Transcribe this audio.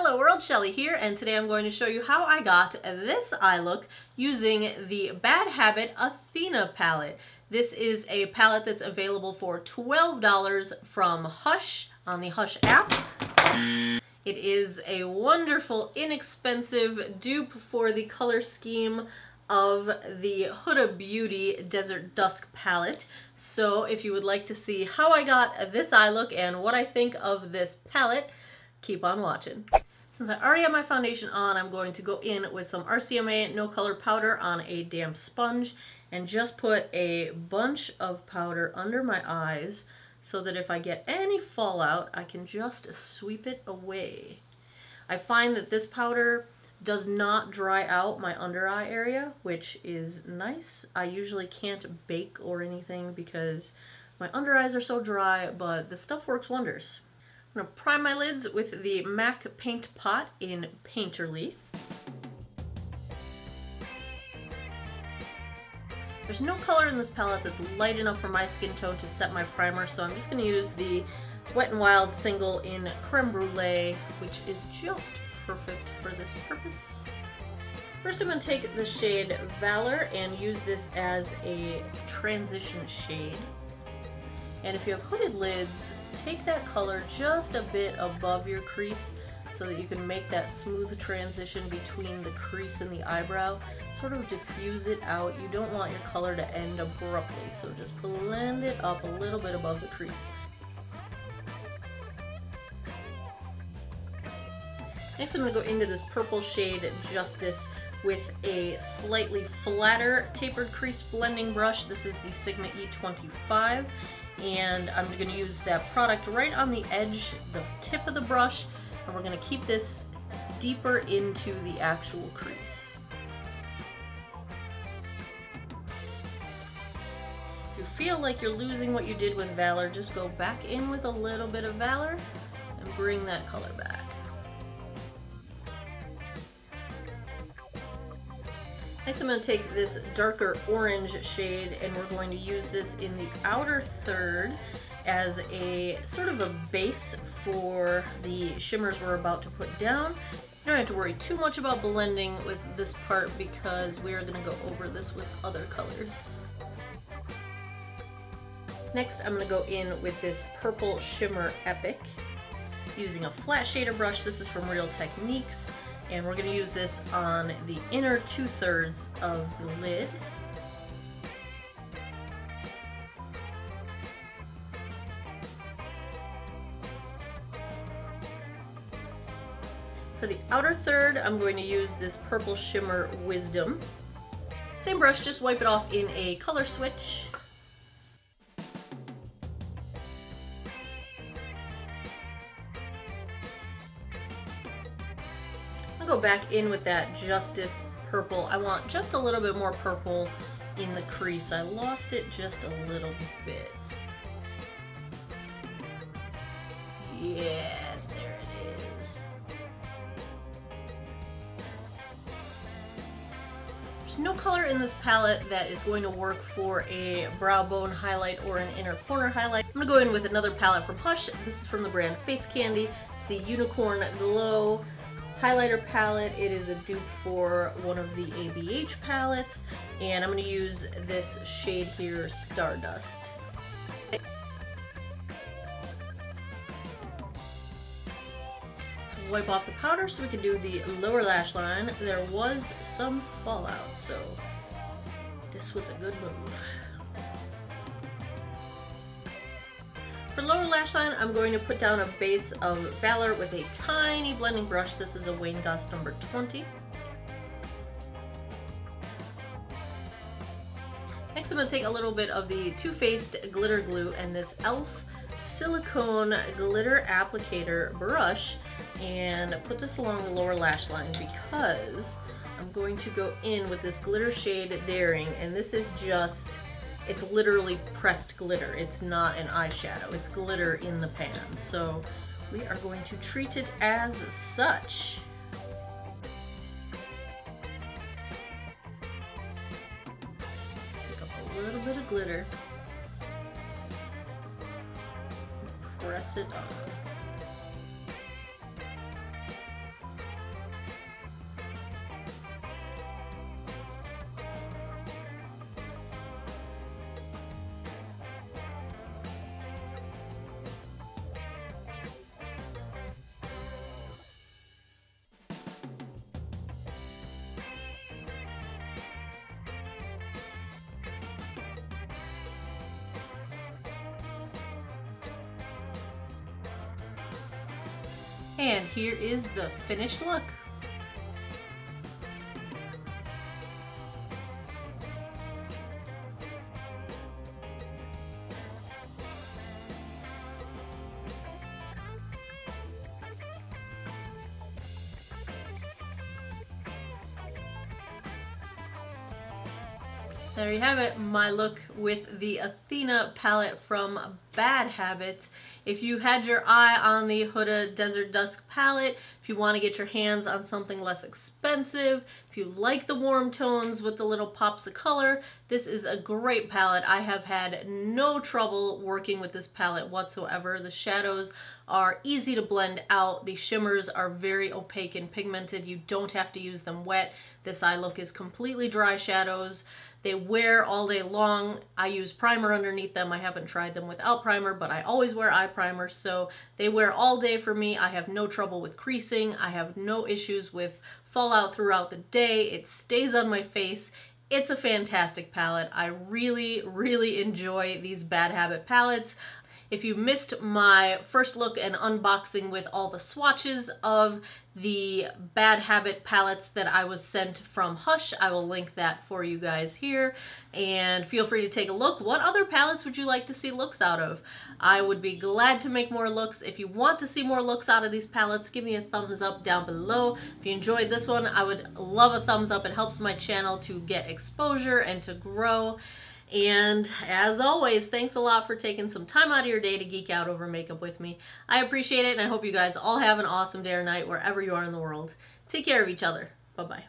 Hello world, Shelly here, and today I'm going to show you how I got this eye look using the Bad Habit Athena palette. This is a palette that's available for $12 from Hush on the Hush app. It is a wonderful, inexpensive dupe for the color scheme of the Huda Beauty Desert Dusk palette. So if you would like to see how I got this eye look and what I think of this palette, keep on watching. Since I already have my foundation on, I'm going to go in with some RCMA No Color powder on a damp sponge and just put a bunch of powder under my eyes so that if I get any fallout, I can just sweep it away. I find that this powder does not dry out my under eye area, which is nice. I usually can't bake or anything because my under eyes are so dry, but the stuff works wonders. I'm going to prime my lids with the MAC Paint Pot in Painterly. There's no color in this palette that's light enough for my skin tone to set my primer, so I'm just going to use the Wet n Wild single in Creme Brulee, which is just perfect for this purpose. First I'm going to take the shade Valor and use this as a transition shade. And if you have hooded lids, take that color just a bit above your crease so that you can make that smooth transition between the crease and the eyebrow. Sort of diffuse it out. You don't want your color to end abruptly, so just blend it up a little bit above the crease. Next I'm going to go into this purple shade Justice with a slightly flatter tapered crease blending brush. This is the Sigma E25, and I'm going to use that product right on the edge, the tip of the brush, and we're going to keep this deeper into the actual crease. If you feel like you're losing what you did with Valor, just go back in with a little bit of Valor and bring that color back. Next I'm going to take this darker orange shade and we're going to use this in the outer third as a sort of a base for the shimmers we're about to put down. You don't have to worry too much about blending with this part because we are going to go over this with other colors. Next I'm going to go in with this purple shimmer Epic using a flat shader brush. This is from Real Techniques. And we're going to use this on the inner 2/3 of the lid. For the outer third, I'm going to use this purple shimmer Wisdom. Same brush, just wipe it off in a color switch. Go back in with that Justice purple. I want just a little bit more purple in the crease. I lost it just a little bit. Yes, there it is. There's no color in this palette that is going to work for a brow bone highlight or an inner corner highlight. I'm going to go in with another palette from Hush. This is from the brand Face Candy. It's the Unicorn Glow highlighter palette. It is a dupe for one of the ABH palettes, and I'm going to use this shade here, Stardust. Let's wipe off the powder so we can do the lower lash line. There was some fallout, so this was a good move. For lower lash line, I'm going to put down a base of Valor with a tiny blending brush. This is a Wayne Goss number 20. Next, I'm going to take a little bit of the Too Faced glitter glue and this e.l.f. silicone glitter applicator brush and put this along the lower lash line because I'm going to go in with this glitter shade Daring, and this is just, it's literally pressed glitter. It's not an eyeshadow. It's glitter in the pan. So we are going to treat it as such. Pick up a little bit of glitter. Press it on. And here is the finished look. There you have it, my look with the Athena palette from Bad Habit. If you had your eye on the Huda Desert Dusk palette, if you want to get your hands on something less expensive, if you like the warm tones with the little pops of color, this is a great palette. I have had no trouble working with this palette whatsoever. The shadows are easy to blend out. The shimmers are very opaque and pigmented. You don't have to use them wet. This eye look is completely dry shadows. They wear all day long. I use primer underneath them. I haven't tried them without primer, but I always wear eye primer, so they wear all day for me. I have no trouble with creasing. I have no issues with fallout throughout the day. It stays on my face. It's a fantastic palette. I really, really enjoy these Bad Habit palettes. If you missed my first look and unboxing with all the swatches of the Bad Habit palettes that I was sent from Hush, I will link that for you guys here. And feel free to take a look. What other palettes would you like to see looks out of? I would be glad to make more looks. If you want to see more looks out of these palettes, give me a thumbs up down below. If you enjoyed this one, I would love a thumbs up. It helps my channel to get exposure and to grow. And as always, thanks a lot for taking some time out of your day to geek out over makeup with me. I appreciate it, and I hope you guys all have an awesome day or night wherever you are in the world. Take care of each other. Bye-bye.